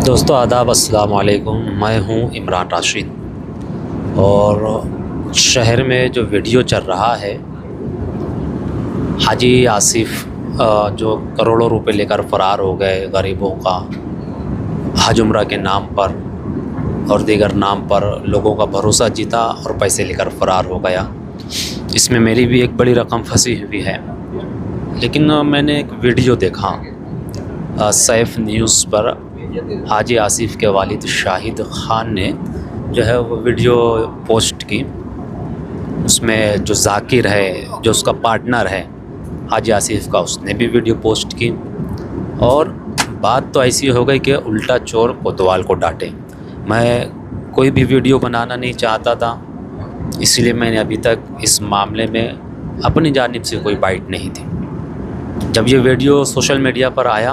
दोस्तों आदाब, अस्सलाम वालेकुम। मैं हूँ इमरान राशिद और शहर में जो वीडियो चल रहा है हाजी आसिफ जो करोड़ों रुपए लेकर फ़रार हो गए, गरीबों का हज उम्रा के नाम पर और दीगर नाम पर लोगों का भरोसा जीता और पैसे लेकर फ़रार हो गया। इसमें मेरी भी एक बड़ी रकम फंसी हुई है। लेकिन मैंने एक वीडियो देखा सैफ न्यूज़ पर। हाजी आसिफ के वालिद शाहिद ख़ान ने जो है वो वीडियो पोस्ट की। उसमें जो जाकिर है, जो उसका पार्टनर है हाजी आसिफ का, उसने भी वीडियो पोस्ट की। और बात तो ऐसी हो गई कि उल्टा चोर कोतवाल को डांटे। मैं कोई भी वीडियो बनाना नहीं चाहता था, इसलिए मैंने अभी तक इस मामले में अपनी जानिब से कोई बाइट नहीं दी। जब ये वीडियो सोशल मीडिया पर आया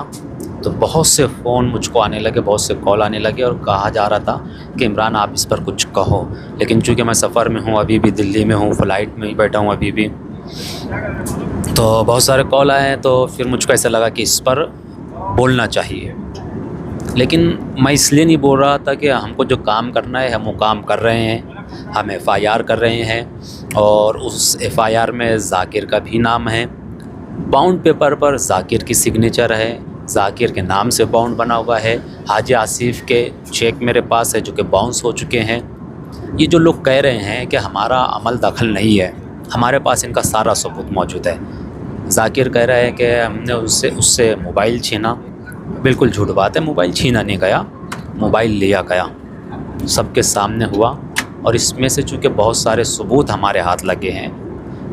तो बहुत से फ़ोन मुझको आने लगे, बहुत से कॉल आने लगे और कहा जा रहा था कि इमरान आप इस पर कुछ कहो। लेकिन चूँकि मैं सफ़र में हूँ, अभी भी दिल्ली में हूँ, फ़्लाइट में ही बैठा हूँ अभी भी, तो बहुत सारे कॉल आए हैं। तो फिर मुझको ऐसा लगा कि इस पर बोलना चाहिए। लेकिन मैं इसलिए नहीं बोल रहा था कि हमको जो काम करना है हम वो काम कर रहे हैं। हम एफ़आईआर कर रहे हैं और उस एफ़आईआर में जाकिर का भी नाम है। बाउंड पेपर पर जाकिर की सिग्नेचर है, जाकिर के नाम से बाउंड बना हुआ है। हाजी आसिफ के चेक मेरे पास है जो कि बाउंस हो चुके हैं। ये जो लोग कह रहे हैं कि हमारा अमल दखल नहीं है, हमारे पास इनका सारा सबूत मौजूद है। जाकिर कह रहा है कि हमने उससे मोबाइल छीना। बिल्कुल झूठ बात है, मोबाइल छीना नहीं गया, मोबाइल लिया गया, सबके सामने हुआ। और इसमें से चूँकि बहुत सारे सबूत हमारे हाथ लगे हैं,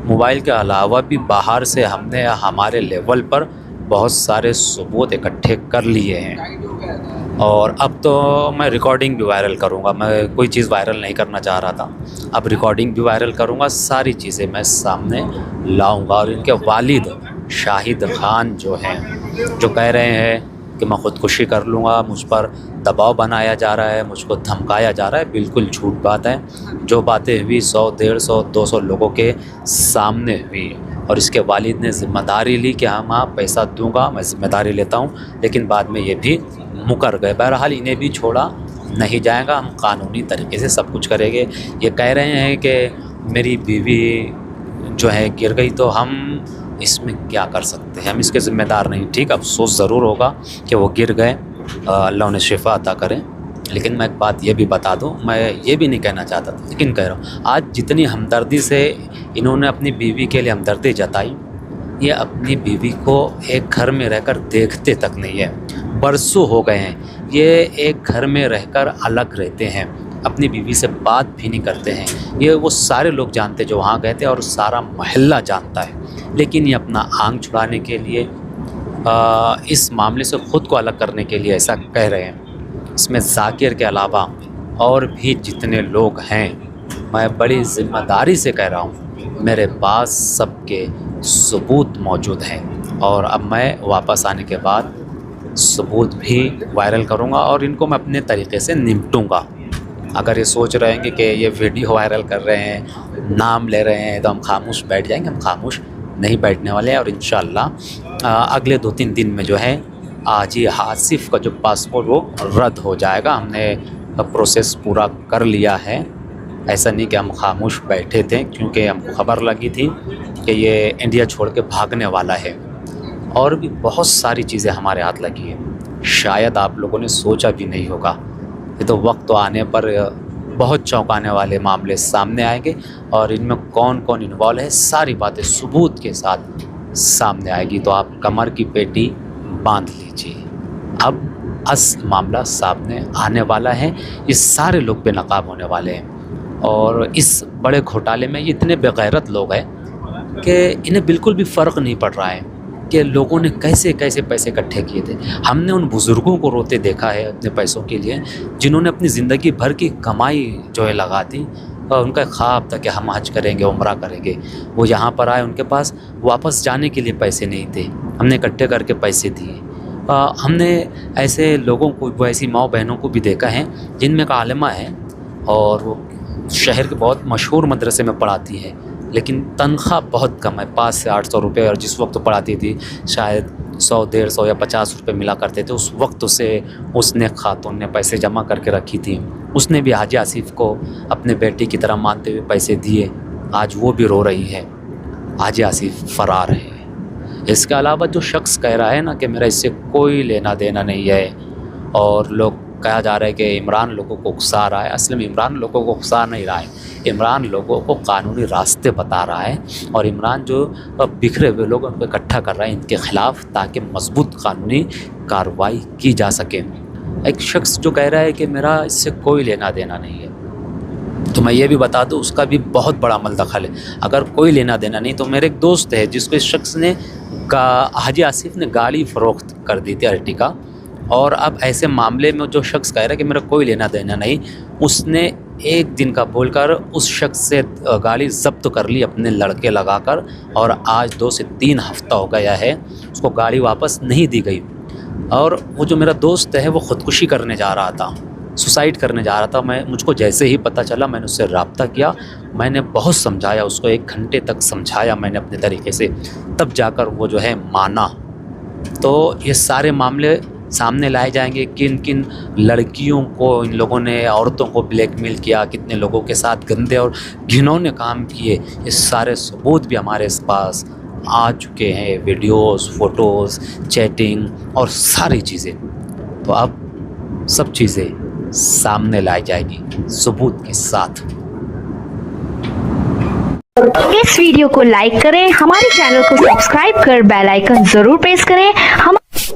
मोबाइल के अलावा भी बाहर से हमने हमारे लेवल पर बहुत सारे सबूत इकट्ठे कर लिए हैं। और अब तो मैं रिकॉर्डिंग भी वायरल करूँगा। मैं कोई चीज़ वायरल नहीं करना चाह रहा था, अब रिकॉर्डिंग भी वायरल करूँगा। सारी चीज़ें मैं सामने लाऊँगा। और इनके वालिद शाहिद ख़ान जो हैं, जो कह रहे हैं कि मैं ख़ुदकुशी कर लूँगा, मुझ पर दबाव बनाया जा रहा है, मुझको धमकाया जा रहा है, बिल्कुल झूठ बात है। जो बातें हुई 100, 150, 200 लोगों के सामने हुई। और इसके वालिद ने ज़िम्मेदारी ली कि हाँ पैसा दूंगा, मैं ज़िम्मेदारी लेता हूँ। लेकिन बाद में ये भी मुकर गए। बहरहाल इन्हें भी छोड़ा नहीं जाएगा, हम कानूनी तरीके से सब कुछ करेंगे। ये कह रहे हैं कि मेरी बीवी जो है गिर गई, तो हम इसमें क्या कर सकते हैं, हम इसके ज़िम्मेदार नहीं। ठीक, अफसोस ज़रूर होगा कि वो गिर गए, अल्लाह उन्हें शिफा अता करें। लेकिन मैं एक बात ये भी बता दूं, मैं ये भी नहीं कहना चाहता था लेकिन कह रहा हूँ, आज जितनी हमदर्दी से इन्होंने अपनी बीवी के लिए हमदर्दी जताई, ये अपनी बीवी को एक घर में रहकर देखते तक नहीं है। बरसों हो गए हैं ये एक घर में रहकर अलग रहते हैं, अपनी बीवी से बात भी नहीं करते हैं। ये वो सारे लोग जानते जो वहाँ गए थे और सारा मोहल्ला जानता है। लेकिन ये अपना आंग छुड़ाने के लिए, इस मामले से ख़ुद को अलग करने के लिए ऐसा कह रहे हैं। इसमें जाकिर के अलावा और भी जितने लोग हैं, मैं बड़ी ज़िम्मेदारी से कह रहा हूँ, मेरे पास सबके सबूत मौजूद हैं। और अब मैं वापस आने के बाद सबूत भी वायरल करूँगा और इनको मैं अपने तरीक़े से निपटूँगा। अगर ये सोच रहे हैं कि ये वीडियो वायरल कर रहे हैं, नाम ले रहे हैं, तो हम खामोश बैठ जाएंगे, हम खामोश नहीं बैठने वाले हैं। और इंशाअल्लाह अगले 2-3 दिन में जो है हाजी आसिफ का जो पासपोर्ट वो रद्द हो जाएगा। हमने प्रोसेस पूरा कर लिया है। ऐसा नहीं कि हम खामोश बैठे थे, क्योंकि हमको खबर लगी थी कि ये इंडिया छोड़ के भागने वाला है। और भी बहुत सारी चीज़ें हमारे हाथ लगी हैं, शायद आप लोगों ने सोचा भी नहीं होगा। ये तो वक्त तो आने पर बहुत चौंकाने वाले मामले सामने आएंगे और इनमें कौन कौन इन्वॉल्व है, सारी बातें सबूत के साथ सामने आएगी। तो आप कमर की पेटी बांध लीजिए, अब असल मामला सामने आने वाला है। ये सारे लोग बेनकाब होने वाले हैं। और इस बड़े घोटाले में ये इतने बेगैरत लोग हैं कि इन्हें बिल्कुल भी फ़र्क नहीं पड़ रहा है कि लोगों ने कैसे कैसे पैसे इकट्ठे किए थे। हमने उन बुज़ुर्गों को रोते देखा है अपने पैसों के लिए, जिन्होंने अपनी ज़िंदगी भर की कमाई जो है लगा दी। और उनका ख्वाब था कि हम हज करेंगे, उम्रा करेंगे। वो यहाँ पर आए, उनके पास वापस जाने के लिए पैसे नहीं थे, हमने इकट्ठे करके पैसे दिए। हमने ऐसे लोगों को, वो ऐसी माँ बहनों को भी देखा है जिनमें एक आलिमा है और वो शहर के बहुत मशहूर मदरसे में पढ़ाती है। लेकिन तनख्वाह बहुत कम है, 500 से 800 रुपये, और जिस वक्त पढ़ाती थी शायद 100, 150 या 50 रुपये मिला करते थे। उस वक्त उसने खातून ने पैसे जमा करके रखी थी। उसने भी हाजी आसिफ को अपने बेटी की तरह मानते हुए पैसे दिए। आज वो भी रो रही है, हाजी आसिफ फ़रार है। इसके अलावा जो शख्स कह रहा है ना कि मेरा इससे कोई लेना देना नहीं है, और लोग कहा जा रहा है कि इमरान लोगों को उकसा रहा है, असल में इमरान लोगों को उकसा नहीं रहा है, इमरान लोगों को कानूनी रास्ते बता रहा है। और इमरान जो बिखरे हुए लोगों को इकट्ठा कर रहा है इनके ख़िलाफ़, ताकि मजबूत कानूनी कार्रवाई की जा सके। एक शख्स जो कह रहा है कि मेरा इससे कोई लेना देना नहीं है, तो मैं ये भी बता दूं उसका भी बहुत बड़ा अमल दखल है। अगर कोई लेना देना नहीं तो मेरे एक दोस्त है जिसको इस शख्स ने हाजी आसिफ ने गाड़ी फ़रोख्त कर दी थी, अर्टिगा, और अब ऐसे मामले में जो शख्स कह रहा है कि मेरा कोई लेना देना नहीं, उसने एक दिन का बोलकर उस शख्स से गाड़ी ज़ब्त कर ली अपने लड़के लगाकर, और आज 2 से 3 हफ़्ता हो गया है उसको गाड़ी वापस नहीं दी गई। और वो जो मेरा दोस्त है वो ख़ुदकुशी करने जा रहा था, सुसाइड करने जा रहा था। मुझको जैसे ही पता चला मैंने उससे रब्ता किया, मैंने बहुत समझाया उसको, 1 घंटे तक समझाया मैंने अपने तरीके से, तब जाकर वो जो है माना। तो ये सारे मामले सामने लाए जाएंगे, किन किन लड़कियों को इन लोगों ने, औरतों को ब्लैकमेल किया, कितने लोगों के साथ गंदे और घिनौने काम किए, ये सारे सबूत भी हमारे पास आ चुके हैं, वीडियोस, फ़ोटोज़, चैटिंग और सारी चीज़ें। तो अब सब चीज़ें सामने लाई जाएगी सबूत के साथ। इस वीडियो को लाइक करें, हमारे चैनल को सब्सक्राइब कर बेल आइकन जरूर प्रेस करें। हम